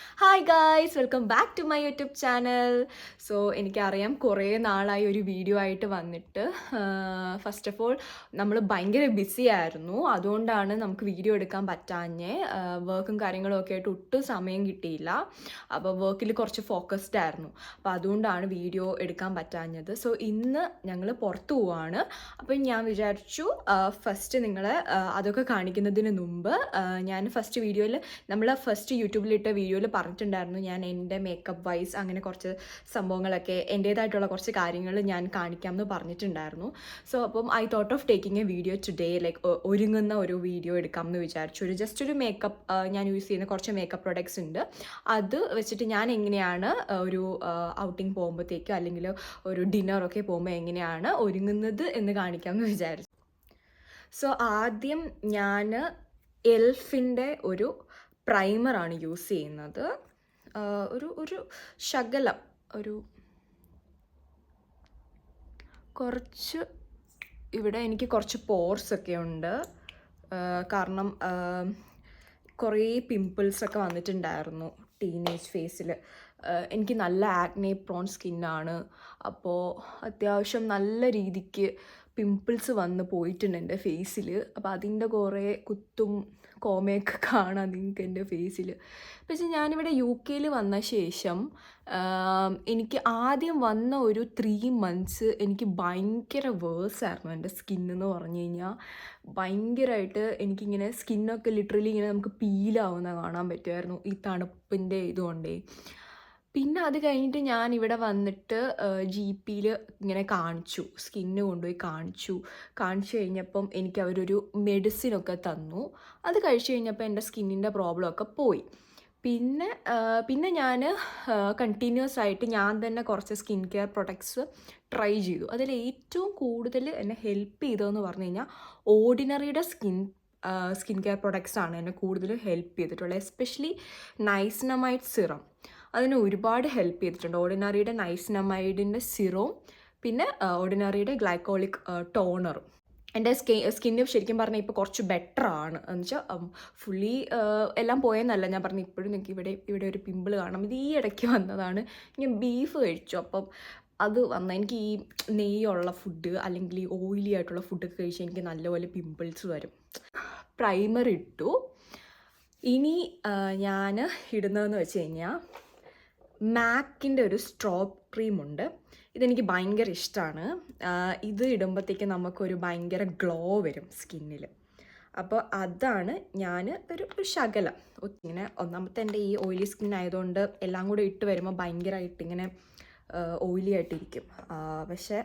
Hi guys, welcome back to my YouTube channel. So എനിക്കറിയാം കുറേ നാളായി ഒരു വീഡിയോ ആയിട്ട് വന്നിട്ട്. ഫസ്റ്റ് ഓഫ് ഓൾ നമ്മൾ ഭയങ്കര ബിസി ആയിരുന്നു, അതുകൊണ്ടാണ് നമുക്ക് വീഡിയോ എടുക്കാൻ പറ്റാഞ്ഞേ. വർക്കും കാര്യങ്ങളും ഒക്കെ ആയിട്ട് ഒട്ടും സമയം കിട്ടിയില്ല. അപ്പോൾ വർക്കിൽ കുറച്ച് ഫോക്കസ്ഡ് ആയിരുന്നു, അപ്പോൾ അതുകൊണ്ടാണ് വീഡിയോ എടുക്കാൻ പറ്റാഞ്ഞത്. സോ ഇന്ന് ഞങ്ങൾ പുറത്തു പോവാണ്. അപ്പം ഞാൻ വിചാരിച്ചു ഫസ്റ്റ് നിങ്ങളെ അതൊക്കെ കാണിക്കുന്നതിന് മുമ്പ് ഞാൻ ഫസ്റ്റ് വീഡിയോയിൽ നമ്മൾ ഫസ്റ്റ് യൂട്യൂബിലിട്ട വീഡിയോയിൽ പറഞ്ഞിട്ടുണ്ടായിരുന്നു ഞാൻ എൻ്റെ മേക്കപ്പ് വൈസ് അങ്ങനെ കുറച്ച് സംഭവങ്ങളൊക്കെ എൻ്റേതായിട്ടുള്ള കുറച്ച് കാര്യങ്ങൾ ഞാൻ കാണിക്കാമെന്ന് പറഞ്ഞിട്ടുണ്ടായിരുന്നു. സോ അപ്പം I thought of taking A video today, like ഒരുങ്ങുന്ന ഒരു വീഡിയോ എടുക്കാമെന്ന് വിചാരിച്ചു. ജസ്റ്റ് ഒരു മേക്കപ്പ്, ഞാൻ യൂസ് ചെയ്യുന്ന കുറച്ച് മേക്കപ്പ് പ്രൊഡക്ട്സ് ഉണ്ട്, അത് വെച്ചിട്ട് ഞാൻ എങ്ങനെയാണ് ഒരു ഔട്ടിങ് പോകുമ്പോഴത്തേക്കോ അല്ലെങ്കിൽ ഒരു ഡിന്നറൊക്കെ പോകുമ്പോൾ എങ്ങനെയാണ് ഒരുങ്ങുന്നത് എന്ന് കാണിക്കാമെന്ന് വിചാരിച്ചു. സോ ആദ്യം ഞാൻ എൽഫിൻ്റെ ഒരു പ്രൈമറാണ് യൂസ് ചെയ്യുന്നത്. ഒരു ശകലം കുറച്ച് ഇവിടെ എനിക്ക് കുറച്ച് പോർസൊക്കെ ഉണ്ട്, കാരണം കുറേ പിമ്പിൾസൊക്കെ വന്നിട്ടുണ്ടായിരുന്നു ടീനേജ് ഫേസിൽ. എനിക്ക് നല്ല ആക്നെ പ്രോൺ സ്കിന്നാണ്, അപ്പോൾ അത്യാവശ്യം നല്ല രീതിക്ക് പിമ്പിൾസ് വന്ന് പോയിട്ടുണ്ട് എൻ്റെ ഫേസിൽ. അപ്പോൾ അതിൻ്റെ കുറേ കുത്തും കോമയൊക്കെ കാണാം നിങ്ങൾക്ക് എൻ്റെ ഫേസിൽ. പക്ഷേ ഞാനിവിടെ യു കെയിൽ വന്ന ശേഷം എനിക്ക് ആദ്യം വന്ന ഒരു 3 months എനിക്ക് ഭയങ്കര വേഴ്സായിരുന്നു എൻ്റെ സ്കിന്നെന്ന് പറഞ്ഞു കഴിഞ്ഞാൽ. ഭയങ്കരമായിട്ട് എനിക്കിങ്ങനെ സ്കിന്നൊക്കെ ലിറ്ററലി ഇങ്ങനെ നമുക്ക് പീലാവുന്ന കാണാൻ പറ്റുമായിരുന്നു ഈ തണുപ്പിൻ്റെ ഇതുകൊണ്ടേ. പിന്നെ അത് കഴിഞ്ഞിട്ട് ഞാൻ ഇവിടെ വന്നിട്ട് ജി പിയിൽ ഇങ്ങനെ കാണിച്ചു, സ്കിന്ന് കൊണ്ടുപോയി കാണിച്ചു കഴിഞ്ഞപ്പം എനിക്ക് അവരൊരു മെഡിസിനൊക്കെ തന്നു. അത് കഴിച്ചു കഴിഞ്ഞപ്പോൾ എൻ്റെ സ്കിന്നിൻ്റെ പ്രോബ്ലമൊക്കെ പോയി. പിന്നെ ഞാൻ കണ്ടിന്യൂസ് ആയിട്ട് ഞാൻ തന്നെ കുറച്ച് സ്കിൻ കെയർ പ്രൊഡക്ട്സ് ട്രൈ ചെയ്തു. അതിൽ ഏറ്റവും കൂടുതൽ എന്നെ ഹെൽപ്പ് ചെയ്തതെന്ന് പറഞ്ഞു കഴിഞ്ഞാൽ ഓർഡിനറിയുടെ സ്കിൻ കെയർ പ്രൊഡക്ട്സ് ആണ് എന്നെ കൂടുതൽ ഹെൽപ്പ് ചെയ്തിട്ടുള്ളത്. എസ്പെഷ്യലി നൈസിനമൈഡ് സിറം അതിന് ഒരുപാട് ഹെൽപ്പ് ചെയ്തിട്ടുണ്ട്. ഓർഡിനറിയുടെ നൈസിനമൈഡിൻ്റെ സിറവും പിന്നെ ഓർഡിനറിയുടെ ഗ്ലൈക്കോളിക് ടോണറും. എൻ്റെ സ്കിന്ന് ശരിക്കും പറഞ്ഞാൽ ഇപ്പോൾ കുറച്ച് ബെറ്റർ ആണ്. എന്ന് വെച്ചാൽ ഫുള്ളി എല്ലാം പോയെന്നല്ല ഞാൻ പറഞ്ഞു, ഇപ്പോഴും നിങ്ങൾക്ക് ഇവിടെ ഒരു പിമ്പിൾ കാണാം. ഇത് ഈ ഇടയ്ക്ക് വന്നതാണ്. ഞാൻ ബീഫ് കഴിച്ചു, അപ്പം അത് എനിക്ക് ഈ നെയ്യുള്ള ഫുഡ് അല്ലെങ്കിൽ ഈ ഓയിലി ആയിട്ടുള്ള ഫുഡൊക്കെ കഴിച്ചാൽ എനിക്ക് നല്ലപോലെ പിമ്പിൾസ് വരും. പ്രൈമർ ഇട്ടു. ഇനി ഞാൻ ഇടുന്നതെന്ന് വെച്ച് കഴിഞ്ഞാൽ മാക്കിൻ്റെ ഒരു സ്ട്രോബ് ക്രീമുണ്ട്. ഇതെനിക്ക് ഭയങ്കര ഇഷ്ടമാണ്. ഇത് ഇടുമ്പോഴത്തേക്ക് നമുക്കൊരു ഭയങ്കര ഗ്ലോ വരും സ്കിന്നിൽ. അപ്പോൾ അതാണ് ഞാൻ ഒരു ശകലം ഇങ്ങനെ, ഒന്നാമത്തെ എൻ്റെ ഈ ഓയിലി സ്കിൻ ആയതുകൊണ്ട് എല്ലാം കൂടെ ഇട്ട് വരുമ്പോൾ ഭയങ്കരമായിട്ട് ഇങ്ങനെ ഓയിലി ആയിട്ടിരിക്കും. പക്ഷേ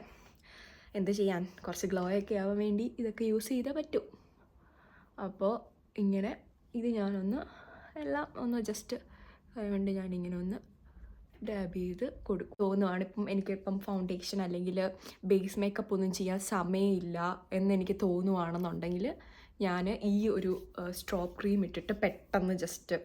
എന്ത് ചെയ്യാൻ, കുറച്ച് ഗ്ലോ ഒക്കെ ആവാൻ വേണ്ടി ഇതൊക്കെ യൂസ് ചെയ്തേ പറ്റൂ. അപ്പോൾ ഇങ്ങനെ ഇത് ഞാനൊന്ന് എല്ലാം ഒന്ന് ജസ്റ്റ് വേണ്ടി ഞാനിങ്ങനെ ഒന്ന് ഡാബ് ചെയ്ത് കൊടുക്കും. തോന്നുവാണ് എനിക്കിപ്പം ഫൗണ്ടേഷൻ അല്ലെങ്കിൽ ബേസ് മേക്കപ്പ് ഒന്നും ചെയ്യാൻ സമയമില്ല എന്നെനിക്ക് തോന്നുവാണെന്നുണ്ടെങ്കിൽ ഞാൻ ഈ ഒരു സ്ട്രോബ് ക്രീം ഇട്ടിട്ട് പെട്ടെന്ന് ജസ്റ്റ്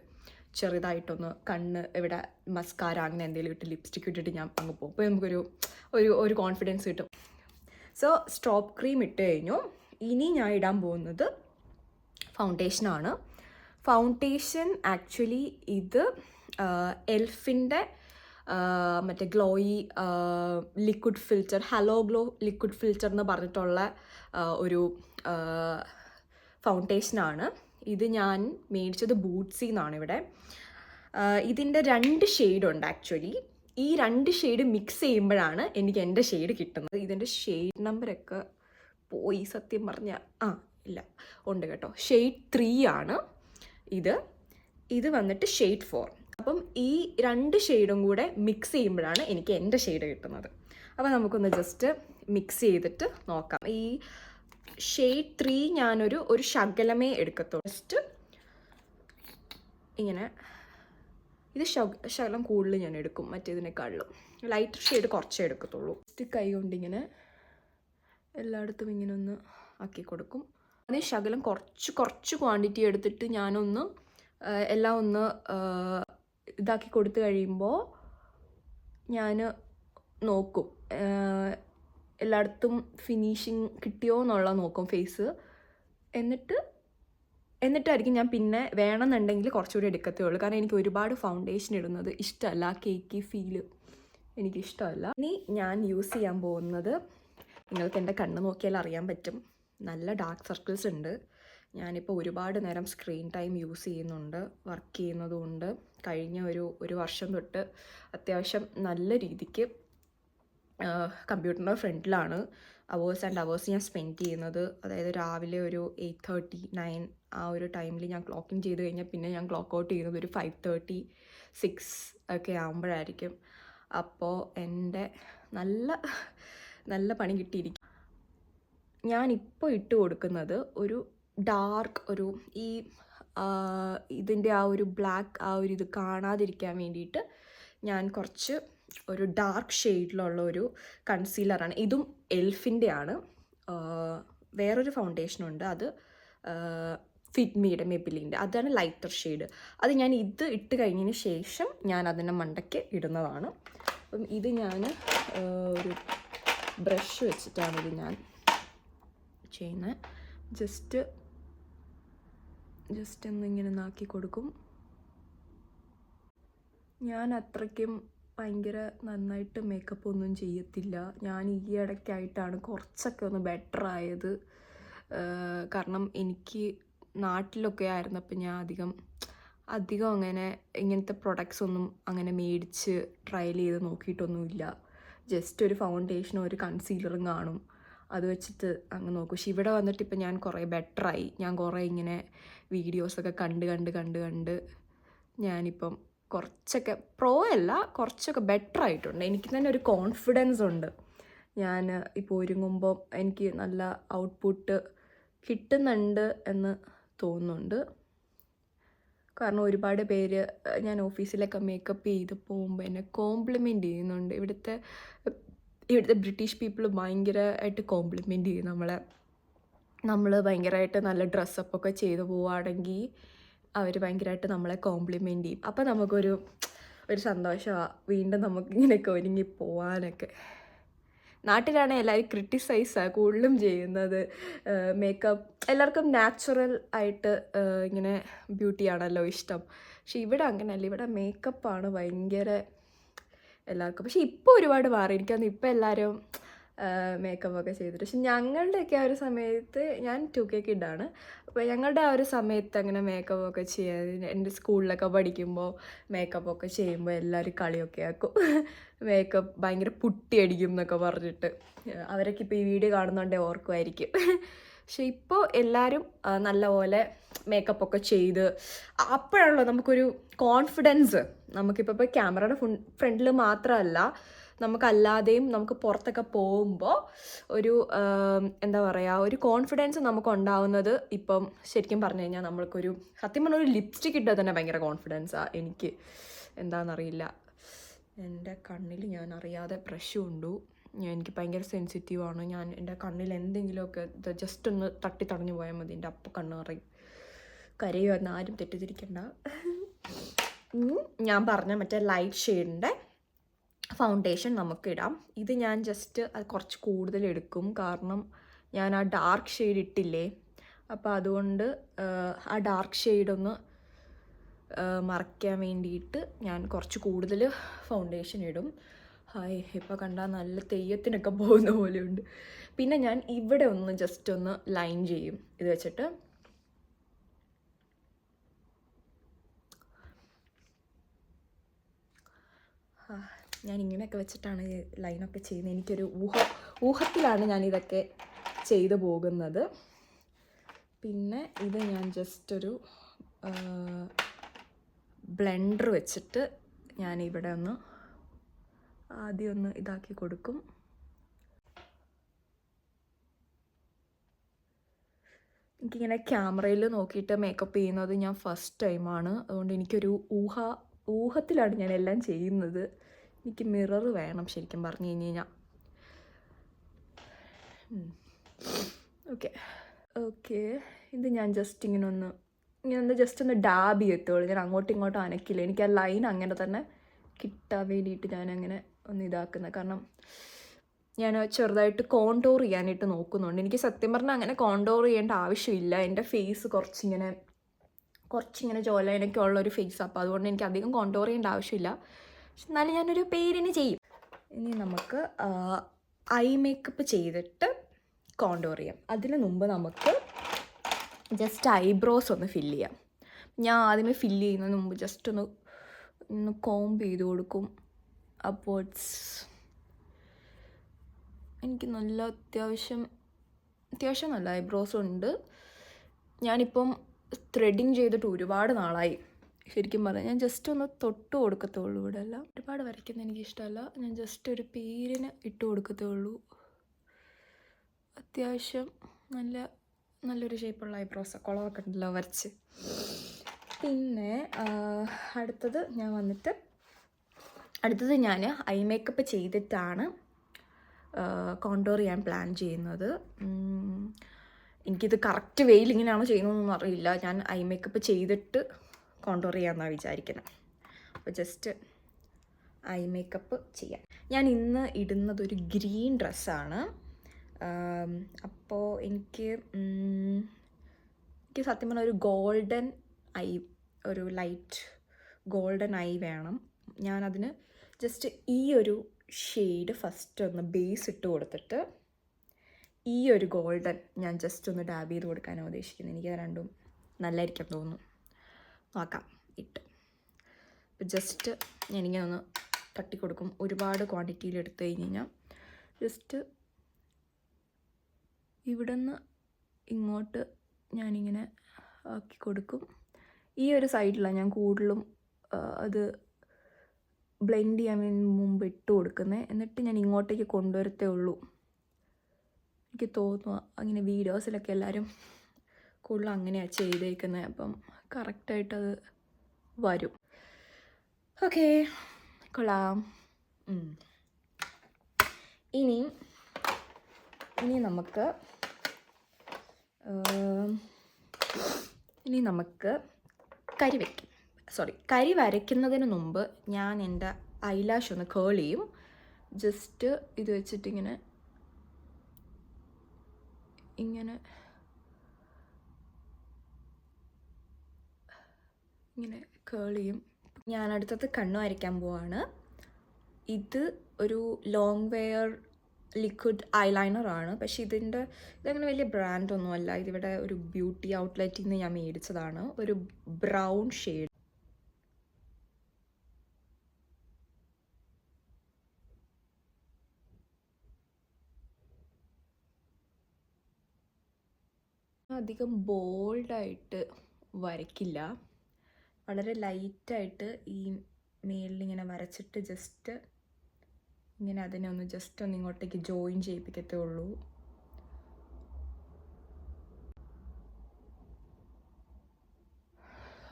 ചെറുതായിട്ടൊന്ന് കണ്ണ് ഇവിടെ മസ്കാര അങ്ങനെ എന്തെങ്കിലും ഇട്ട് ലിപ്സ്റ്റിക് ഇട്ടിട്ട് ഞാൻ അങ്ങ് പോകും. അപ്പോൾ നമുക്കൊരു കോൺഫിഡൻസ് കിട്ടും. സോ സ്ട്രോബ് ക്രീം ഇട്ട് കഴിഞ്ഞു. ഇനി ഞാൻ ഇടാൻ പോകുന്നത് ഫൗണ്ടേഷനാണ്. ഫൗണ്ടേഷൻ ആക്ച്വലി ഇത് എൽഫിൻ്റെ മറ്റേ glowy liquid filter, hello glow liquid filter എന്ന് പറഞ്ഞിട്ടുള്ള ഒരു ഫൗണ്ടേഷനാണ്. ഇത് ഞാൻ മേടിച്ചത് ബൂട്ട്സിൽ നിന്നാണ്. ഇവിടെ ഇതിൻ്റെ 2 ഷെയ്ഡുണ്ട് ആക്ച്വലി. ഈ 2 ഷെയ്ഡ് മിക്സ് ചെയ്യുമ്പോഴാണ് എനിക്ക് എൻ്റെ ഷെയ്ഡ് കിട്ടുന്നത്. ഇതിൻ്റെ ഷെയ്ഡ് നമ്പറൊക്കെ പോയി സത്യം പറഞ്ഞാൽ, ഇല്ല ഉണ്ട് കേട്ടോ. ഷെയ്ഡ് 3 ആണ് ഇത് വന്നിട്ട് ഷെയ്ഡ് 4. അപ്പം ഈ 2 ഷെയ്ഡും കൂടെ മിക്സ് ചെയ്യുമ്പോഴാണ് എനിക്ക് എൻ്റെ ഷെയ്ഡ് കിട്ടുന്നത്. അപ്പോൾ നമുക്കൊന്ന് ജസ്റ്റ് മിക്സ് ചെയ്തിട്ട് നോക്കാം. ഈ ഷെയ്ഡ് 3 ഞാനൊരു ശകലമേ എടുക്കത്തുള്ളൂ. ജസ്റ്റ് ഇങ്ങനെ, ഇത് ശകലം കൂടുതൽ ഞാൻ എടുക്കും മറ്റേതിനേക്കാളും. ലൈറ്റർ ഷെയ്ഡ് കുറച്ചേ എടുക്കത്തുള്ളൂ. ജസ്റ്റ് കൈ കൊണ്ടിങ്ങനെ എല്ലായിടത്തും ഇങ്ങനെ ഒന്ന് ആക്കി കൊടുക്കും. അതിന് ശകലം കുറച്ച് ക്വാണ്ടിറ്റി എടുത്തിട്ട് ഞാനൊന്ന് എല്ലാം ഒന്ന് ഇതാക്കി കൊടുത്തു കഴിയുമ്പോൾ ഞാൻ നോക്കും എല്ലായിടത്തും ഫിനിഷിങ് കിട്ടിയോ എന്നുള്ള നോക്കും ഫേസ്. എന്നിട്ട് എന്നിട്ടായിരിക്കും ഞാൻ പിന്നെ വേണമെന്നുണ്ടെങ്കിൽ കുറച്ചുകൂടി എടുക്കത്തേ ഉള്ളൂ. കാരണം എനിക്ക് ഒരുപാട് ഫൗണ്ടേഷൻ ഇടുന്നത് ഇഷ്ടമല്ല. ആ കേക്കി ഫീല് എനിക്കിഷ്ടമല്ല. ഇനി ഞാൻ യൂസ് ചെയ്യാൻ പോകുന്നത്, നിങ്ങൾക്ക് എൻ്റെ കണ്ണ് നോക്കിയാൽ അറിയാൻ പറ്റും, നല്ല ഡാർക്ക് സർക്കിൾസ് ഉണ്ട്. ഞാനിപ്പോൾ ഒരുപാട് നേരം സ്ക്രീൻ ടൈം യൂസ് ചെയ്യുന്നുണ്ട്, വർക്ക് ചെയ്യുന്നതുകൊണ്ട്. കഴിഞ്ഞ ഒരു വർഷം തൊട്ട് അത്യാവശ്യം നല്ല രീതിക്ക് കമ്പ്യൂട്ടറിൻ്റെ ഫ്രണ്ടിലാണ് അവേഴ്സ് ആൻഡ് അവേഴ്സ് ഞാൻ സ്പെൻഡ് ചെയ്യുന്നത്. അതായത് രാവിലെ ഒരു 8:30, 9 ആ ഒരു ടൈമിൽ ഞാൻ ക്ലോക്ക് ഇൻ ചെയ്ത് കഴിഞ്ഞാൽ പിന്നെ ഞാൻ ക്ലോക്ക് ഔട്ട് ചെയ്യുന്നത് ഒരു 5:30, 6 ഒക്കെ ആകുമ്പോഴായിരിക്കും. അപ്പോൾ എൻ്റെ നല്ല നല്ല പണി കിട്ടിയിരിക്കും. ഞാനിപ്പോൾ ഇട്ട് കൊടുക്കുന്നത് ഒരു ഡാർക്ക്, ഈ ഇതിൻ്റെ ആ ഒരു ബ്ലാക്ക് ആ ഒരു ഇത് കാണാതിരിക്കാൻ വേണ്ടിയിട്ട് ഞാൻ കുറച്ച് ഒരു ഡാർക്ക് ഷെയ്ഡിലുള്ള ഒരു കൺസീലറാണ്. ഇതും എൽഫിൻ്റെ ആണ്. വേറൊരു ഫൗണ്ടേഷനുണ്ട്, അത് ഫിറ്റ്മിയുടെ മെബിലിൻ്റെ, അതാണ് ലൈറ്റർ ഷെയ്ഡ്. അത് ഞാൻ ഇത് ഇട്ട് കഴിഞ്ഞതിന് ശേഷം ഞാൻ അതിൻ്റെ മണ്ടയ്ക്ക് ഇടുന്നതാണ്. അപ്പം ഇത് ഞാൻ ഒരു ബ്രഷ് വെച്ചിട്ടാണ് ഇത് ഞാൻ ചെയ്യുന്നത്. ജസ്റ്റ് ഒന്നിങ്ങനെ നാക്കി കൊടുക്കും. ഞാൻ അത്രയ്ക്കും ഭയങ്കര നന്നായിട്ട് മേക്കപ്പ് ഒന്നും ചെയ്യത്തില്ല. ഞാൻ ഈ ഇടയ്ക്കായിട്ടാണ് കുറച്ചൊക്കെ ഒന്ന് ബെറ്റർ ആയത്. കാരണം എനിക്ക് നാട്ടിലൊക്കെ ആയിരുന്നപ്പോൾ ഞാൻ അധികം അങ്ങനെ ഇങ്ങനത്തെ പ്രൊഡക്ട്സ് ഒന്നും അങ്ങനെ മേടിച്ച് ട്രയൽ ചെയ്ത് നോക്കിയിട്ടൊന്നുമില്ല. ജസ്റ്റ് ഒരു ഫൗണ്ടേഷനും ഒരു കൺസീലറും കാണും, അത് വെച്ചിട്ട് അങ്ങ് നോക്കും. പക്ഷെ ഇവിടെ വന്നിട്ട് ഇപ്പം ഞാൻ കുറേ ബെറ്ററായി. ഞാൻ കുറേ ഇങ്ങനെ വീഡിയോസൊക്കെ കണ്ട് ഞാനിപ്പം കുറച്ചൊക്കെ പ്രോ അല്ല, കുറച്ചൊക്കെ ബെറ്റർ ആയിട്ടുണ്ട്. എനിക്ക് തന്നെ ഒരു കോൺഫിഡൻസ് ഉണ്ട്. ഞാൻ ഇപ്പോൾ ഒരുങ്ങുമ്പോൾ എനിക്ക് നല്ല ഔട്ട്പുട്ട് കിട്ടുന്നുണ്ട് എന്ന് തോന്നുന്നുണ്ട്. കാരണം ഒരുപാട് പേര് ഞാൻ ഓഫീസിലൊക്കെ മേക്കപ്പ് ചെയ്ത് പോകുമ്പോൾ എന്നെ കോംപ്ലിമെൻറ്റ് ചെയ്യുന്നുണ്ട്. ഇവിടുത്തെ ബ്രിട്ടീഷ് പീപ്പിൾ ഭയങ്കരമായിട്ട് കോംപ്ലിമെൻറ്റ് ചെയ്യും നമ്മളെ. നമ്മൾ ഭയങ്കരമായിട്ട് നല്ല ഡ്രസ്സപ്പൊക്കെ ചെയ്ത് പോവുകയാണെങ്കിൽ അവർ ഭയങ്കരമായിട്ട് നമ്മളെ കോംപ്ലിമെൻറ്റ് ചെയ്യും. അപ്പോൾ നമുക്കൊരു സന്തോഷമാണ് വീണ്ടും നമുക്കിങ്ങനെയൊക്കെ ഒരുങ്ങി പോവാനൊക്കെ. നാട്ടിലാണെങ്കിൽ എല്ലാവരും ക്രിട്ടിസൈസാണ് കൂടുതലും ചെയ്യുന്നത്. മേക്കപ്പ് എല്ലാവർക്കും നാച്ചുറൽ ആയിട്ട് ഇങ്ങനെ ബ്യൂട്ടിയാണല്ലോ ഇഷ്ടം. പക്ഷെ ഇവിടെ അങ്ങനെയല്ല, ഇവിടെ മേക്കപ്പാണ് ഭയങ്കര എല്ലാവർക്കും. പക്ഷെ ഇപ്പോൾ ഒരുപാട് മാറി. എനിക്കൊന്ന് ഇപ്പോൾ എല്ലാവരും മേക്കപ്പൊക്കെ ചെയ്തിട്ട്. പക്ഷെ ഞങ്ങളുടെയൊക്കെ ആ ഒരു സമയത്ത്, ഞാൻ 2K കിഡാണ്, അപ്പോൾ ഞങ്ങളുടെ ആ ഒരു സമയത്ത് അങ്ങനെ മേക്കപ്പൊക്കെ ചെയ്യാൻ, എൻ്റെ സ്കൂളിലൊക്കെ പഠിക്കുമ്പോൾ മേക്കപ്പൊക്കെ ചെയ്യുമ്പോൾ എല്ലാവരും കളിയൊക്കെ ആക്കും. മേക്കപ്പ് ഭയങ്കര പുട്ടി അടിക്കും എന്നൊക്കെ പറഞ്ഞിട്ട്. അവരൊക്കെ ഇപ്പോൾ ഈ വീഡിയോ കാണുന്നുണ്ടേ ഓർക്കുമായിരിക്കും. പക്ഷെ ഇപ്പോൾ എല്ലാവരും നല്ലപോലെ മേക്കപ്പൊക്കെ ചെയ്ത്, അപ്പോഴാണല്ലോ നമുക്കൊരു കോൺഫിഡൻസ്. നമുക്കിപ്പോൾ ക്യാമറയുടെ ഫ്രണ്ടിൽ മാത്രമല്ല, നമുക്കല്ലാതെയും നമുക്ക് പുറത്തൊക്കെ പോകുമ്പോൾ ഒരു എന്താ പറയുക, ഒരു കോൺഫിഡൻസ് നമുക്ക് ഉണ്ടാവുന്നത്. ഇപ്പം ശരിക്കും പറഞ്ഞു കഴിഞ്ഞാൽ നമ്മൾക്കൊരു സത്യം പറഞ്ഞ ഒരു ലിപ്സ്റ്റിക് ഇട്ടാൽ തന്നെ ഭയങ്കര കോൺഫിഡൻസാണ് എനിക്ക്. എന്താണെന്നറിയില്ല, എൻ്റെ കണ്ണിൽ ഞാൻ അറിയാതെ ബ്രഷ് കൊണ്ടു. എനിക്ക് ഭയങ്കര സെൻസിറ്റീവാണ്. ഞാൻ എൻ്റെ കണ്ണിൽ എന്തെങ്കിലുമൊക്കെ ജസ്റ്റ് ഒന്ന് തട്ടി തടഞ്ഞു പോയാൽ മതി, എൻ്റെ അപ്പം കണ്ണ് നിറയും. കരയോ എന്ന് ആരും തെറ്റിദ്ധരിക്കണ്ട. ഞാൻ പറഞ്ഞ മറ്റേ ലൈറ്റ് ഷെയ്ഡിൻ്റെ ഫൗണ്ടേഷൻ നമുക്കിടാം. ഇത് ഞാൻ ജസ്റ്റ് അത് കുറച്ച് കൂടുതൽ എടുക്കും, കാരണം ഞാൻ ആ ഡാർക്ക് ഷെയ്ഡ് ഇട്ടില്ലേ. അപ്പോൾ അതുകൊണ്ട് ആ ഡാർക്ക് ഷെയ്ഡൊന്ന് മറയ്ക്കാൻ വേണ്ടിയിട്ട് ഞാൻ കുറച്ച് കൂടുതൽ ഫൗണ്ടേഷൻ ഇടും. ഹായ്, ഇപ്പോൾ കണ്ടാൽ നല്ല തെയ്യത്തിനൊക്കെ പോകുന്ന പോലെയുണ്ട്. പിന്നെ ഞാൻ ഇവിടെ ഒന്ന് ജസ്റ്റ് ഒന്ന് ലൈൻ ചെയ്യും ഇത് വെച്ചിട്ട്. ഞാൻ ഇങ്ങനെയൊക്കെ വെച്ചിട്ടാണ് ലൈനൊക്കെ ചെയ്യുന്നത്. എനിക്കൊരു ഊഹത്തിലാണ് ഞാനിതൊക്കെ ചെയ്തു പോകുന്നത്. പിന്നെ ഇത് ഞാൻ ജസ്റ്റ് ഒരു ബ്ലെൻഡർ വെച്ചിട്ട് ഞാനിവിടെ ആദ്യം ഒന്ന് ഇതാക്കി കൊടുക്കും. എനിക്കിങ്ങനെ ക്യാമറയിൽ നോക്കിയിട്ട് മേക്കപ്പ് ചെയ്യുന്നത് ഞാൻ ഫസ്റ്റ് ടൈമാണ്. അതുകൊണ്ട് എനിക്കൊരു ഊഹത്തിലാണ് ഞാൻ എല്ലാം ചെയ്യുന്നത്. എനിക്ക് മിറർ വേണം ശരിക്കും പറഞ്ഞു കഴിഞ്ഞാൽ. ഓക്കെ ഇത് ഞാൻ ജസ്റ്റ് ഇങ്ങനെ ജസ്റ്റ് ഒന്ന് ഡാബ് ചെയ്യത്തുള്ളൂ. ഞാൻ അങ്ങോട്ടും ഇങ്ങോട്ടും അനക്കില്ല. എനിക്ക് ആ ലൈൻ അങ്ങനെ തന്നെ കിട്ടാൻ വേണ്ടിയിട്ട് ഞാനങ്ങനെ ഒന്ന് ഇതാക്കുന്നത്. കാരണം ഞാൻ ചെറുതായിട്ട് കോണ്ടോർ ചെയ്യാനായിട്ട് നോക്കുന്നുണ്ട്. എനിക്ക് സത്യം പറഞ്ഞാൽ അങ്ങനെ കോണ്ടോർ ചെയ്യേണ്ട ആവശ്യമില്ല. എൻ്റെ ഫേസ് കുറച്ചിങ്ങനെ കുറച്ചിങ്ങനെ ജോ ലൈനൊക്കെ ഉള്ളൊരു ഫേസ്. അപ്പോൾ അതുകൊണ്ട് എനിക്ക് അധികം കോണ്ടോർ ചെയ്യേണ്ട ആവശ്യമില്ല. പക്ഷെ എന്നാലും ഞാനൊരു പേരിന് ചെയ്യും. ഇനി നമുക്ക് ഐ മേക്കപ്പ് ചെയ്തിട്ട് കോണ്ടോർ ചെയ്യാം. അതിന് മുമ്പ് നമുക്ക് ജസ്റ്റ് ഐബ്രോസ് ഒന്ന് ഫില്ല് ചെയ്യാം. ഞാൻ ആദ്യമേ ഫില്ല് ചെയ്യുന്നതിന് മുമ്പ് ജസ്റ്റ് ഒന്ന് കോംബ് ചെയ്ത് കൊടുക്കും. അപ്പോൾ എനിക്ക് നല്ല അത്യാവശ്യം നല്ല ഐബ്രോസ് ഉണ്ട്. ഞാനിപ്പം ത്രെഡിങ് ചെയ്തിട്ട് ഒരുപാട് നാളായി. ശരിക്കും പറഞ്ഞാൽ ഞാൻ ജസ്റ്റ് ഒന്ന് തൊട്ട് കൊടുക്കത്തുള്ളൂ. ഇവിടെ അല്ല, ഒരുപാട് വരയ്ക്കുന്നത് എനിക്കിഷ്ടമല്ല. ഞാൻ ജസ്റ്റ് ഒരു പേരിന് ഇട്ട് കൊടുക്കത്തേ ഉള്ളൂ. അത്യാവശ്യം നല്ലൊരു ഷേപ്പുള്ള ഐബ്രോസ് കുളമൊക്കെ ഉണ്ടല്ലോ വരച്ച്. പിന്നെ അടുത്തത് ഞാൻ ഐ മേക്കപ്പ് ചെയ്തിട്ടാണ് കോണ്ടോർ ചെയ്യാൻ പ്ലാൻ ചെയ്യുന്നത്. എനിക്കിത് കറക്റ്റ് വെയിൽ ഇങ്ങനെയാണോ ചെയ്യുന്നതെന്നൊന്നും അറിയില്ല. ഞാൻ ഐ മേക്കപ്പ് ചെയ്തിട്ട് കോണ്ടോർ ചെയ്യാമെന്നാണ് വിചാരിക്കുന്നത്. അപ്പോൾ ജസ്റ്റ് ഐ മേക്കപ്പ് ചെയ്യാം. ഞാൻ ഇന്ന് ഇടുന്നതൊരു ഗ്രീൻ ഡ്രസ്സാണ്. അപ്പോൾ എനിക്ക് സത്യം പറഞ്ഞാൽ ഒരു ലൈറ്റ് ഗോൾഡൻ ഐ വേണം. ഞാനതിന് ജസ്റ്റ് ഈ ഒരു ഷെയ്ഡ് ഫസ്റ്റ് ഒന്ന് ബേസ് ഇട്ട് കൊടുത്തിട്ട് ഈ ഒരു ഗോൾഡൻ ഞാൻ ജസ്റ്റ് ഒന്ന് ഡാബ് ചെയ്ത് കൊടുക്കാനാണ് ഉദ്ദേശിക്കുന്നത്. എനിക്കത് രണ്ടും നല്ലതായിരിക്കും തോന്നുന്നു. നോക്കാം ഇട്ട്. അപ്പോൾ ജസ്റ്റ് ഞാനിങ്ങനെ ഒന്ന് തട്ടിക്കൊടുക്കും. ഒരുപാട് ക്വാണ്ടിറ്റിയിൽ എടുത്തു കഴിഞ്ഞാൽ ജസ്റ്റ് ഇവിടെ നിന്ന് ഇങ്ങോട്ട് ഞാനിങ്ങനെ ആക്കി കൊടുക്കും. ഈ ഒരു സൈഡിലാണ് ഞാൻ കൂടുതലും അത് ബ്ലെൻഡ് ചെയ്യാൻ മുമ്പ് ഇട്ട് കൊടുക്കുന്നത്. എന്നിട്ട് ഞാൻ ഇങ്ങോട്ടേക്ക് കൊണ്ടുവരത്തേ ഉള്ളൂ. എനിക്ക് തോന്നുക അങ്ങനെ വീഡിയോസിലൊക്കെ എല്ലാവരും കൂടുതലും അങ്ങനെയാണ് ചെയ്തേക്കുന്നത്. അപ്പം കറക്റ്റായിട്ടത് വരും. ഓക്കേ, കൊള്ളാം. ഇനി നമുക്ക് കരി വരയ്ക്കുന്നതിന് മുമ്പ് ഞാൻ എൻ്റെ ഐലാഷ് ഒന്ന് കേൾ ചെയ്യും. ജസ്റ്റ് ഇത് വെച്ചിട്ട് ഇങ്ങനെ കേൾ ചെയ്യും. ഞാൻ അടുത്തത് കണ്ണ് വരയ്ക്കാൻ പോവാണ്. ഇത് ഒരു ലോങ് വെയർ ലിക്വിഡ് ഐലൈനറാണ്. പക്ഷേ ഇതങ്ങനെ വലിയ ബ്രാൻഡൊന്നുമല്ല. ഇതിവിടെ ഒരു ബ്യൂട്ടി ഔട്ട്ലെറ്റിൽ നിന്ന് ഞാൻ മേടിച്ചതാണ്. ഒരു ബ്രൗൺ ഷെയ്ഡ്. അധികം ബോൾഡായിട്ട് വരയ്ക്കില്ല. വളരെ ലൈറ്റായിട്ട് ഈ മേലിലിങ്ങനെ വരച്ചിട്ട് ജസ്റ്റ് ഇങ്ങനെ അതിനെ ഒന്ന് ജസ്റ്റ് ഒന്ന് ഇങ്ങോട്ടേക്ക് ജോയിൻ ചെയ്യിപ്പിക്കത്തേ ഉള്ളൂ.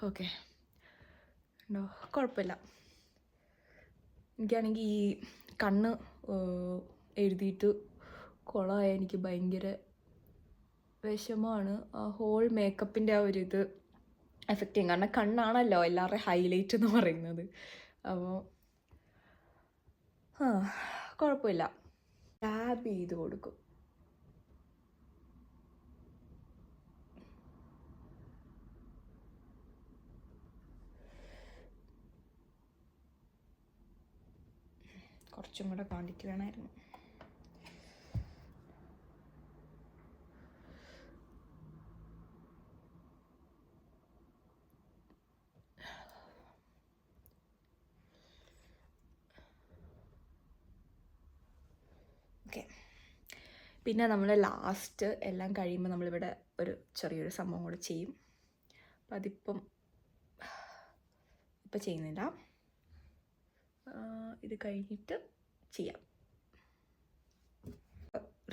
ഓക്കെ, കുഴപ്പമില്ല. എനിക്കാണെങ്കിൽ ഈ കണ്ണ് എഴുതിയിട്ട് കുളമായ എനിക്ക് ഭയങ്കര വിഷമമാണ്. ആ ഹോൾ മേക്കപ്പിൻ്റെ ആ ഒരു ഇത് എഫക്റ്റ് ചെയ്യും. കാരണം കണ്ണാണല്ലോ എല്ലാവരുടെയും ഹൈലൈറ്റ് എന്ന് പറയുന്നത്. അപ്പോൾ കുഴപ്പമില്ല, ടാബ് ചെയ്ത് കൊടുക്കും. കുറച്ചും കൂടെ ക്വാണ്ടിറ്റി വേണമായിരുന്നു. ഓക്കെ, പിന്നെ നമ്മൾ ലാസ്റ്റ് എല്ലാം കഴിയുമ്പോൾ നമ്മളിവിടെ ഒരു ചെറിയൊരു സംഭവം കൂടെ ചെയ്യും. അപ്പം അതിപ്പം ചെയ്യുന്നില്ല. ഇത് കഴിഞ്ഞിട്ട് ചെയ്യാം.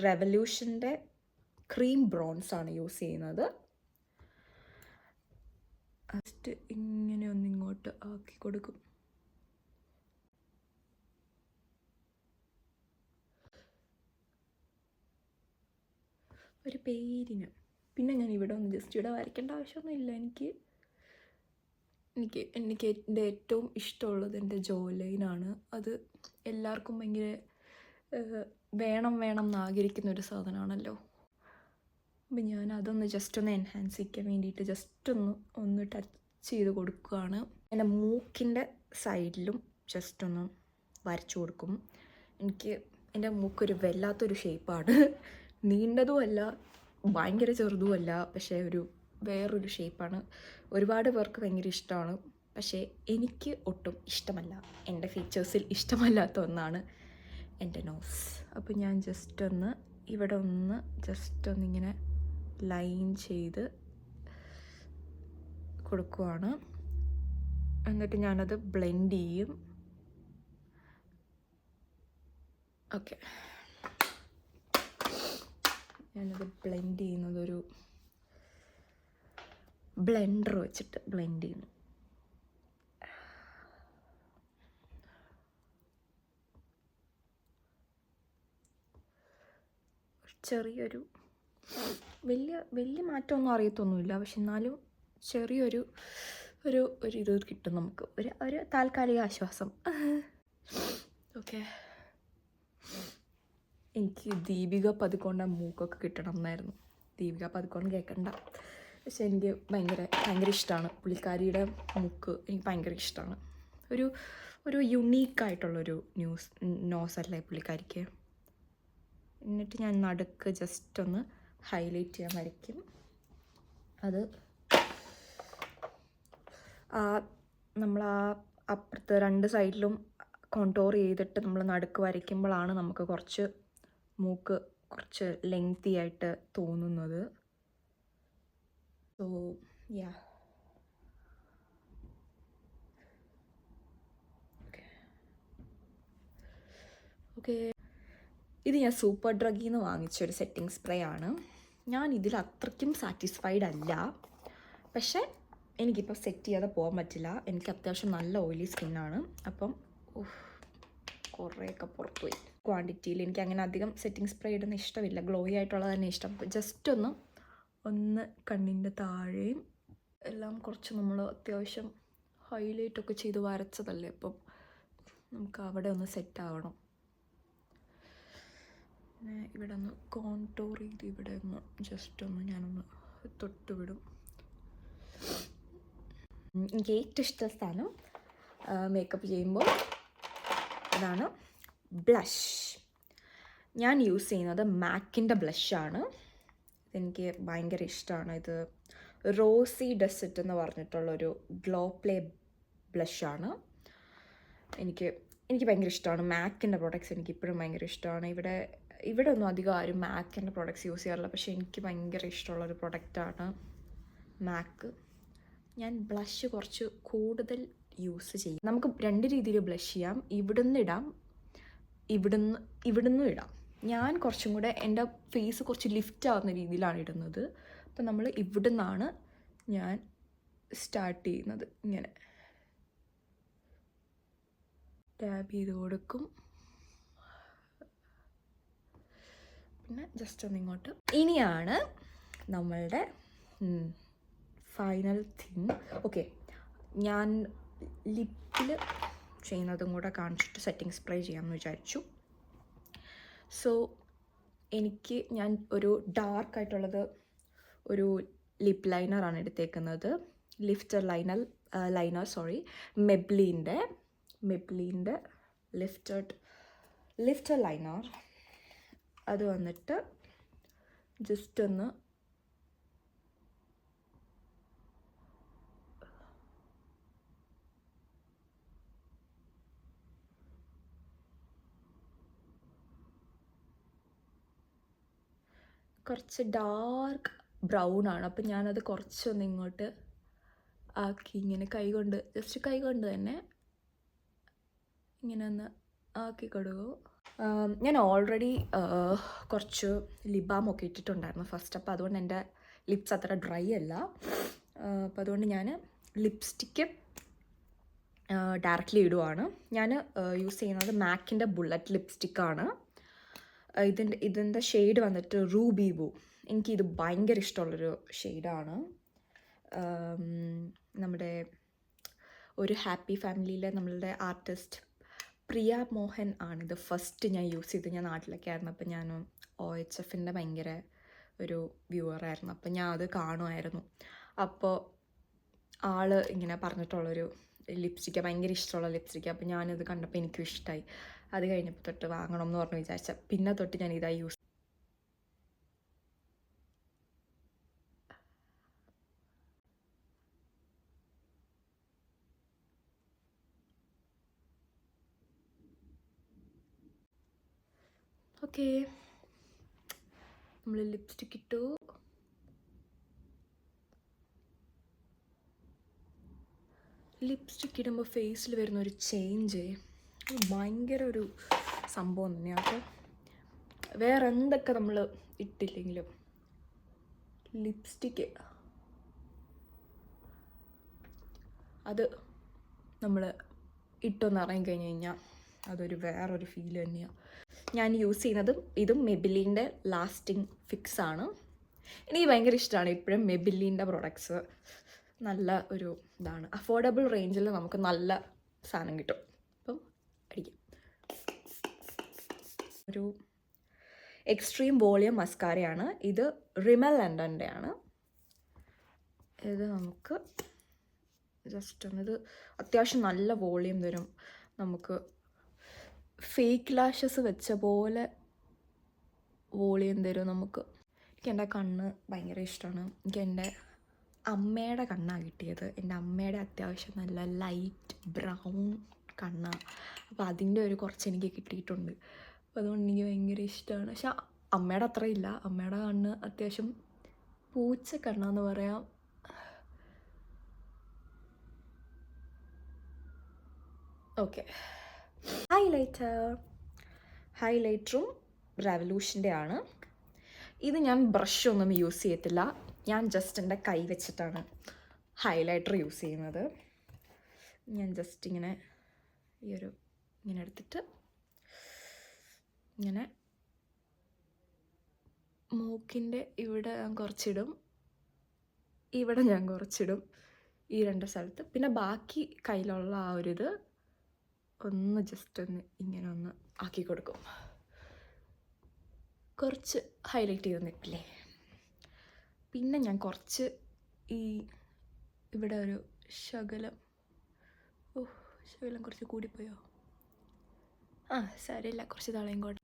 റെവല്യൂഷൻ്റെ ക്രീം ബ്രോൺസ് ആണ് യൂസ് ചെയ്യുന്നത്. ജസ്റ്റ് ഇങ്ങനെ ഒന്നിങ്ങോട്ട് ആക്കി കൊടുക്കും. ഒരു പേരിന്. പിന്നെ ഞാൻ ഇവിടെ ജസ്റ്റ് ഇവിടെ വരയ്ക്കേണ്ട ആവശ്യമൊന്നുമില്ല. എനിക്ക് എൻ്റെ ഏറ്റവും ഇഷ്ടമുള്ളത് എൻ്റെ ജോ ലൈനാണ്. അത് എല്ലാവർക്കും ഭയങ്കര വേണം എന്ന് ആഗ്രഹിക്കുന്ന ഒരു സാധനമാണല്ലോ. അപ്പം ഞാൻ അതൊന്ന് ജസ്റ്റ് ഒന്ന് എൻഹാൻസ് ചെയ്യാൻ വേണ്ടിയിട്ട് ജസ്റ്റ് ഒന്ന് ചെയ്ത് കൊടുക്കുകയാണ്. എൻ്റെ മൂക്കിൻ്റെ സൈഡിലും ജസ്റ്റ് ഒന്ന് വരച്ചു കൊടുക്കും. എനിക്ക് എൻ്റെ മൂക്കൊരു വല്ലാത്തൊരു ഷേപ്പാണ്. നീണ്ടതുമല്ല ഭയങ്കര ചെറുതുമല്ല, പക്ഷേ ഒരു വേറൊരു ഷേപ്പാണ്. ഒരുപാട് പേർക്ക് ഭയങ്കര ഇഷ്ടമാണ്, പക്ഷേ എനിക്ക് ഒട്ടും ഇഷ്ടമല്ല. എൻ്റെ ഫീച്ചേഴ്സിൽ ഇഷ്ടമല്ലാത്ത ഒന്നാണ് എൻ്റെ നോസ്. അപ്പോൾ ഞാൻ ജസ്റ്റ് ഒന്ന് ഇവിടെ ഒന്ന് ജസ്റ്റ് ഒന്നിങ്ങനെ ലൈൻ ചെയ്ത് കൊടുക്കുവാണ്. എന്നിട്ട് ഞാനത് ബ്ലെൻഡ് ചെയ്യും. ഓക്കെ, ഞാനത് ബ്ലെൻഡ് ചെയ്യുന്നതൊരു ബ്ലെൻഡർ വെച്ചിട്ട് ബ്ലെൻഡ് ചെയ്യുന്നു. ചെറിയൊരു വലിയ മാറ്റമൊന്നും അറിയത്തൊന്നുമില്ല, പക്ഷെ എന്നാലും ചെറിയൊരു ഇത് കിട്ടും നമുക്ക്, ഒരു താൽക്കാലിക ആശ്വാസം. ഓക്കെ, എനിക്ക് ദീപിക പദുക്കോണിൻ്റെ മൂക്കൊക്കെ കിട്ടണം എന്നായിരുന്നു. ദീപിക പദുക്കോൺ കേൾക്കണ്ട, പക്ഷെ എനിക്ക് ഭയങ്കര ഇഷ്ടമാണ് പുള്ളിക്കാരിയുടെ മൂക്ക്. എനിക്ക് ഭയങ്കര ഇഷ്ടമാണ്. ഒരു യുണീക്കായിട്ടുള്ളൊരു നോസല്ലേ പുള്ളിക്കാരിക്ക്. എന്നിട്ട് ഞാൻ നടുക്ക് ജസ്റ്റ് ഒന്ന് ഹൈലൈറ്റ് ചെയ്യാൻ വരയ്ക്കും. അത് നമ്മൾ അപ്പുറത്ത് രണ്ട് സൈഡിലും കോണ്ടോർ ചെയ്തിട്ട് നമ്മൾ നടുക്ക് വരയ്ക്കുമ്പോഴാണ് നമുക്ക് മൂക്ക് കുറച്ച് ലെങ്തി ആയിട്ട് തോന്നുന്നത്. So yeah, okay. ഇത് ഞാൻ സൂപ്പർ ഡ്രഗിൽ നിന്ന് വാങ്ങിച്ചൊരു സെറ്റിംഗ് സ്പ്രേ ആണ്. ഞാൻ ഇതിൽ അത്രയ്ക്കും സാറ്റിസ്ഫൈഡ് അല്ല, പക്ഷേ എനിക്കിപ്പോൾ സെറ്റ് ചെയ്യാതെ പോകാൻ പറ്റില്ല. എനിക്ക് അത്യാവശ്യം നല്ല ഓയിലി സ്കിന്നാണ്. അപ്പം കുറേയൊക്കെ പുറത്തുപോയി. ക്വാണ്ടിറ്റിയിൽ എനിക്ക് അങ്ങനെ അധികം സെറ്റിംഗ് സ്പ്രേ ഇടുന്ന ഇഷ്ടമില്ല. ഗ്ലോയി ആയിട്ടുള്ളത് തന്നെ ഇഷ്ടം. ജസ്റ്റ് ഒന്ന് കണ്ണിൻ്റെ താഴെയും എല്ലാം കുറച്ച് നമ്മൾ അത്യാവശ്യം ഹൈലൈറ്റൊക്കെ ചെയ്ത് വരച്ചതല്ലേ, അപ്പം നമുക്ക് അവിടെ ഒന്ന് സെറ്റ് ആവണം. പിന്നെ ഇവിടെ ഒന്ന് കോൺടോർ ചെയ്ത് ഇവിടെ ഒന്ന് ജസ്റ്റ് ഞാനൊന്ന് തൊട്ടുവിടും. എനിക്ക് ഏറ്റവും ഇഷ്ടമുള്ള സ്ഥാനം മേക്കപ്പ് ചെയ്യുമ്പോൾ അതാണ് ബ്ലഷ്. ഞാൻ യൂസ് ചെയ്യുന്നത് മാക്കിൻ്റെ ബ്ലഷാണ്. ഇതെനിക്ക് ഭയങ്കര ഇഷ്ടമാണ്. ഇത് റോസി ഡെസറ്റ് എന്ന് പറഞ്ഞിട്ടുള്ളൊരു ഗ്ലോ പ്ലേ ബ്ലഷാണ്. എനിക്ക് ഭയങ്കര ഇഷ്ടമാണ് മാക്കിൻ്റെ പ്രോഡക്റ്റ്സ്. എനിക്ക് ഇപ്പോഴും ഭയങ്കര ഇഷ്ടമാണ്. ഇവിടെ ഒന്നും അധികം ആരും മാക്കിൻ്റെ പ്രോഡക്റ്റ്സ് യൂസ് ചെയ്യാറില്ല, പക്ഷേ എനിക്ക് ഭയങ്കര ഇഷ്ടമുള്ളൊരു പ്രൊഡക്റ്റാണ് മാക്ക്. ഞാൻ ബ്ലഷ് കുറച്ച് കൂടുതൽ യൂസ് ചെയ്യും. നമുക്ക് രണ്ട് രീതിയിൽ ബ്ലഷ് ചെയ്യാം. ഇവിടുന്ന് ഇടാം, ഇവിടുന്ന് ഇടാം. ഞാൻ കുറച്ചും കൂടെ എൻ്റെ ഫേസ് കുറച്ച് ലിഫ്റ്റ് ആവുന്ന രീതിയിലാണ് ഇടുന്നത്. അപ്പം നമ്മൾ ഇവിടുന്നാണ് ഞാൻ സ്റ്റാർട്ട് ചെയ്യുന്നത്. ഇങ്ങനെ ടാബ് ചെയ്ത് കൊടുക്കും. പിന്നെ ജസ്റ്റ് ഒന്നിങ്ങോട്ട്. ഇനിയാണ് നമ്മളുടെ ഫൈനൽ തിങ്. ഓക്കെ, ഞാൻ ലിപ്പിൽ ചെയ്യുന്നതും കൂടെ കാണിച്ചിട്ട് സെറ്റിംഗ് സ്പ്രേ ചെയ്യാമെന്ന് വിചാരിച്ചു. സോ ഞാൻ ഒരു ഡാർക്കായിട്ടുള്ളത് ഒരു ലിപ്പ് ലൈനറാണ് എടുത്തേക്കുന്നത്. മെബ്ലിൻ്റെ ലിഫ്റ്റർ ലൈനർ. അത് വന്നിട്ട് ജസ്റ്റ് ഒന്ന് കുറച്ച് ഡാർക്ക് ബ്രൗൺ ആണ്. അപ്പം ഞാനത് കുറച്ചൊന്ന് ഇങ്ങോട്ട് ആക്കി ഇങ്ങനെ കൈകൊണ്ട് തന്നെ ഇങ്ങനെ ഒന്ന് ആക്കി കൊടുക്കും. ഞാൻ ഓൾറെഡി കുറച്ച് ലിപ് ബാമൊക്കെ ഇട്ടിട്ടുണ്ടായിരുന്നു ഫസ്റ്റ്. അപ്പോൾ അതുകൊണ്ട് എൻ്റെ ലിപ്സ് അത്ര ഡ്രൈ അല്ല. അപ്പോൾ അതുകൊണ്ട് ഞാൻ ലിപ്സ്റ്റിക്ക് ഡയറക്റ്റ്ലി ഇടുവാണ്. ഞാൻ യൂസ് ചെയ്യുന്നത് മാക്കിൻ്റെ ബുള്ളറ്റ് ലിപ്സ്റ്റിക്കാണ്. ഇതിൻ്റെ ഷെയ്ഡ് വന്നിട്ട് റൂബി ബൂ. എനിക്കിത് ഭയങ്കര ഇഷ്ടമുള്ളൊരു ഷെയ്ഡാണ്. നമ്മുടെ ഒരു ഹാപ്പി ഫാമിലിയിലെ നമ്മളുടെ ആർട്ടിസ്റ്റ് പ്രിയ മോഹൻ ആണിത് ഫസ്റ്റ് ഞാൻ യൂസ് ചെയ്ത്. ഞാൻ നാട്ടിലൊക്കെ ആയിരുന്നു, അപ്പോൾ ഞാൻ OHFൻ്റെ ഭയങ്കര ഒരു വ്യൂവറായിരുന്നു. അപ്പോൾ ഞാൻ അത് കാണുമായിരുന്നു. അപ്പോൾ ആൾ ഇങ്ങനെ പറഞ്ഞിട്ടുള്ളൊരു ലിപ്സ്റ്റിക്ക്, ഭയങ്കര ഇഷ്ടമുള്ള ലിപ്സ്റ്റിക്ക്. അപ്പോൾ ഞാനിത് കണ്ടപ്പോൾ എനിക്കും ഇഷ്ടമായി. അത് കഴിഞ്ഞപ്പോൾ തൊട്ട് വാങ്ങണം എന്ന് പറഞ്ഞ് വിചാരിച്ച, പിന്നെ തൊട്ട് ഞാൻ ഇതായി യൂസ്. ഓക്കെ, നമ്മൾ ലിപ്സ്റ്റിക്ക് ഇട്ടു. ലിപ്സ്റ്റിക്ക് ഇടുമ്പോൾ ഫേസിൽ വരുന്ന ഒരു ചേഞ്ച് ഭയങ്കര ഒരു സംഭവം തന്നെയാണ്. അപ്പോൾ വേറെ എന്തൊക്കെ നമ്മൾ ഇട്ടില്ലെങ്കിലും ലിപ്സ്റ്റിക്ക് അത് നമ്മൾ ഇട്ടൊന്ന് ഇറങ്ങിക്കഴിഞ്ഞ് കഴിഞ്ഞാൽ അതൊരു വേറൊരു ഫീൽ തന്നെയാണ്. ഞാൻ യൂസ് ചെയ്യുന്നതും ഇതും മെബിലിൻ്റെ ലാസ്റ്റിംഗ് ഫിക്സ് ആണ്. എനിക്ക് ഭയങ്കര ഇഷ്ടമാണ് ഇപ്പോഴും മെബിലിൻ്റെ പ്രൊഡക്ട്സ്. നല്ല ഒരു ഇതാണ്, അഫോർഡബിൾ റേഞ്ചിൽ നമുക്ക് നല്ല സാധനം കിട്ടും. അപ്പം അടിക്കും. ഒരു എക്സ്ട്രീം വോളിയം മസ്കാരയാണ് ഇത്, റിമൽ ലണ്ടൻ്റെ ആണ് ഇത്. നമുക്ക് ജസ്റ്റ് ഒന്ന്, ഇത് അത്യാവശ്യം നല്ല വോളിയം തരും നമുക്ക്. ഫേക്ക് ലാഷസ് വെച്ച പോലെ വോളിയം തരും നമുക്ക്. എനിക്ക് എൻ്റെ കണ്ണ് ഭയങ്കര ഇഷ്ടമാണ്. എനിക്ക് എൻ്റെ അമ്മയുടെ കണ്ണാണ് കിട്ടിയത്. എൻ്റെ അമ്മയുടെ അത്യാവശ്യം നല്ല ലൈറ്റ് ബ്രൗൺ കണ്ണാണ്. അപ്പോൾ അതിൻ്റെ ഒരു കുറച്ച് എനിക്ക് കിട്ടിയിട്ടുണ്ട്. അപ്പോൾ അതുകൊണ്ട് എനിക്ക് ഭയങ്കര ഇഷ്ടമാണ്. പക്ഷെ അമ്മയുടെ അത്രയില്ല. അമ്മയുടെ കണ്ണ് അത്യാവശ്യം പൂച്ച കണ്ണാന്ന് പറയാം. ഓക്കെ, ഹൈലൈറ്ററും റെവല്യൂഷൻ്റെ ആണ്. ഇത് ഞാൻ ബ്രഷൊന്നും യൂസ് ചെയ്യത്തില്ല. ഞാൻ ജസ്റ്റ് എൻ്റെ കൈ വെച്ചിട്ടാണ് ഹൈലൈറ്റർ യൂസ് ചെയ്യുന്നത്. ഞാൻ ജസ്റ്റ് ഇങ്ങനെ ഇങ്ങനെ എടുത്തിട്ട് ഇങ്ങനെ മൂക്കിൻ്റെ ഇവിടെ ഞാൻ കുറച്ചിടും, ഇവിടെ ഞാൻ കുറച്ചിടും, ഈ രണ്ട് സ്ഥലത്ത്. പിന്നെ ബാക്കി കയ്യിലുള്ള ആ ഒരു ഇത് ഒന്ന് ജസ്റ്റ് ഒന്ന് ഇങ്ങനെ ഒന്ന് ആക്കി കൊടുക്കും. കുറച്ച് ഹൈലൈറ്റ് ചെയ്ത് നിൽക്കില്ലേ. പിന്നെ ഞാൻ കുറച്ച് ഇവിടെ ഒരു ശകലം കുറച്ച് കൂടിപ്പോയോ? സാരമില്ല, കുറച്ച് താളയും കൂടെ.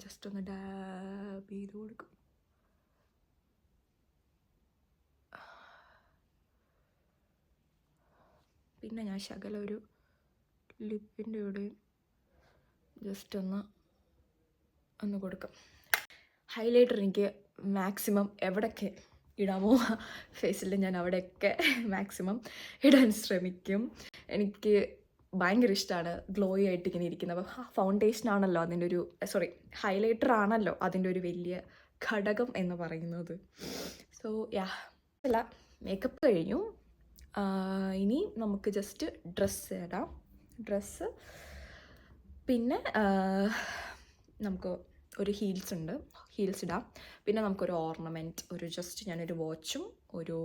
ജസ്റ്റ് ഒന്ന് ഡാബ് ചെയ്ത് കൊടുക്കും. പിന്നെ ഞാൻ ശകലം ഒരു ലിപ്പിൻ്റെ ഇവിടെയും ജസ്റ്റ് ഒന്ന് കൊടുക്കും. ഹൈലൈറ്റർ എനിക്ക് മാക്സിമം എവിടെയൊക്കെ ഇടാമോ ഫേസിൽ ഞാൻ അവിടെയൊക്കെ മാക്സിമം ഇടാൻ ശ്രമിക്കും. എനിക്ക് ഭയങ്കര ഇഷ്ടമാണ് ഗ്ലോയി ആയിട്ട് ഇങ്ങനെ ഇരിക്കുന്നത്. അപ്പോൾ ഫൗണ്ടേഷൻ ആണല്ലോ അതിൻ്റെ ഒരു ഹൈലൈറ്റർ ആണല്ലോ അതിൻ്റെ ഒരു വലിയ ഘടകം എന്ന് പറയുന്നത്. സോ അല്ല, മേക്കപ്പ് കഴിഞ്ഞു. ഇനി നമുക്ക് ജസ്റ്റ് ഡ്രസ്സ് ഇടാം. പിന്നെ നമുക്ക് ഒരു ഹീൽസ് ഇടാം. പിന്നെ നമുക്കൊരു ഓർണമെൻറ്റ്, ജസ്റ്റ് ഞാനൊരു വാച്ചും ഒരു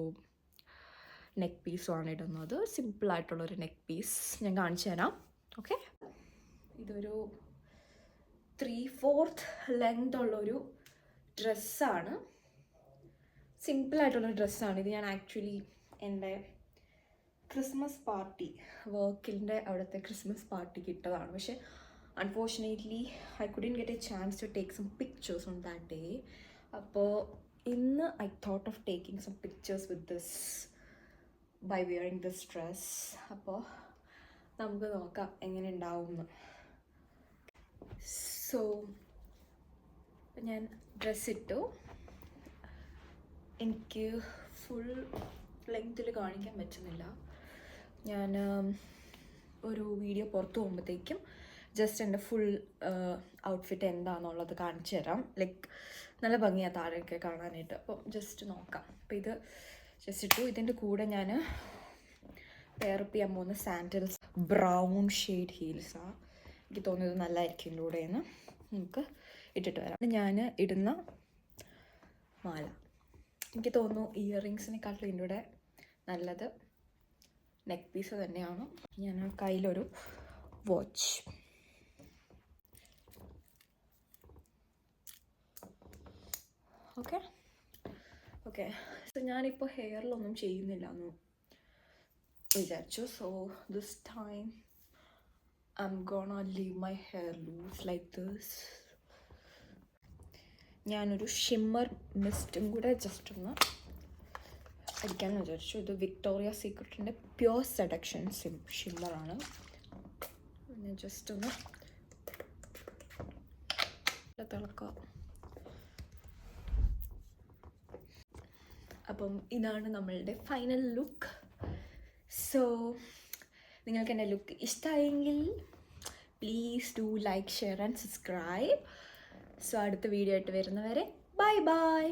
നെക്ക് പീസുമാണ് ഇടുന്നത്. സിമ്പിളായിട്ടുള്ളൊരു നെക്ക് പീസ് ഞാൻ കാണിച്ചു തരാം. ഓക്കെ, ഇതൊരു 3/4 ലെങ്ത് ഉള്ളൊരു ഡ്രസ്സാണ്. സിമ്പിളായിട്ടുള്ള ഡ്രസ്സാണ് ഇത്. ഞാൻ ആക്ച്വലി എൻ്റെ ക്രിസ്മസ് പാർട്ടി, വർക്കിൻ്റെ അവിടുത്തെ ക്രിസ്മസ് പാർട്ടിക്ക് ഇട്ടതാണ്. പക്ഷേ unfortunately I couldn't get a chance to take some pictures on that day. അപ്പോൾ ഇന്ന് I thought of taking some pictures with this by wearing this dress. അപ്പോൾ നമുക്ക് നോക്കാം എങ്ങനെ ഉണ്ടാവുമെന്ന്. സോ ഞാൻ ഡ്രസ്സ് ഇട്ടു. എനിക്ക് ഫുൾ ലെങ്ത്തിൽ കാണിക്കാൻ പറ്റുന്നില്ല. ഞാൻ ഒരു വീഡിയോ പുറത്തു പോകുമ്പോഴത്തേക്കും ജസ്റ്റ് എൻ്റെ ഫുൾ ഔട്ട്ഫിറ്റ് എന്താണെന്നുള്ളത് കാണിച്ചു തരാം. ലൈക്ക് നല്ല ഭംഗിയാണ് താഴെയൊക്കെ കാണാനായിട്ട്. അപ്പം ജസ്റ്റ് നോക്കാം. അപ്പോൾ ഇത് ജസ്റ്റ് ഇട്ടു. ഇതിൻ്റെ കൂടെ ഞാൻ പെയറപ്പ് ചെയ്യാൻ പോകുന്ന സാൻഡൽസ് ബ്രൗൺ ഷെയ്ഡ് ഹീൽസാണ്. എനിക്ക് തോന്നിയത് നല്ലതായിരിക്കും ഇതിൻ്റെ കൂടെയെന്ന്. നമുക്ക് ഇട്ടിട്ട് വരാം. ഞാൻ ഇടുന്ന മാല, എനിക്ക് തോന്നുന്നു ഇയറിങ്സിനെക്കാട്ടിലും ഇതിൻ്റെ കൂടെ നല്ലത് നെക്ക് പീസ് തന്നെയാണ്. ഞാൻ കയ്യിലൊരു വാച്ച്. Okay okay. സോ ഞാനിപ്പോൾ ഹെയറിലൊന്നും ചെയ്യുന്നില്ല എന്ന് വിചാരിച്ചു. So this time I'm gonna leave my hair loose like this. ഞാനൊരു ഷിമ്മർ മിസ്റ്റും കൂടെ ജസ്റ്റ് ഒന്ന് അടിക്കാമെന്ന് വിചാരിച്ചു. ഇത് വിക്ടോറിയ സീക്രട്ടിൻ്റെ പ്യുവർ സെഡക്ഷൻ ഷിമ്മറാണ്. ഞാൻ ജസ്റ്റ് ഒന്ന് തിളക്കാം. അപ്പം ഇതാണ് നമ്മളുടെ ഫൈനൽ ലുക്ക്. സോ നിങ്ങൾക്ക് എൻ്റെ ലുക്ക് ഇഷ്ടമായെങ്കിൽ please do like, share and subscribe. So അടുത്ത വീഡിയോ ആയിട്ട് വരുന്നവരെ ബൈ ബൈ.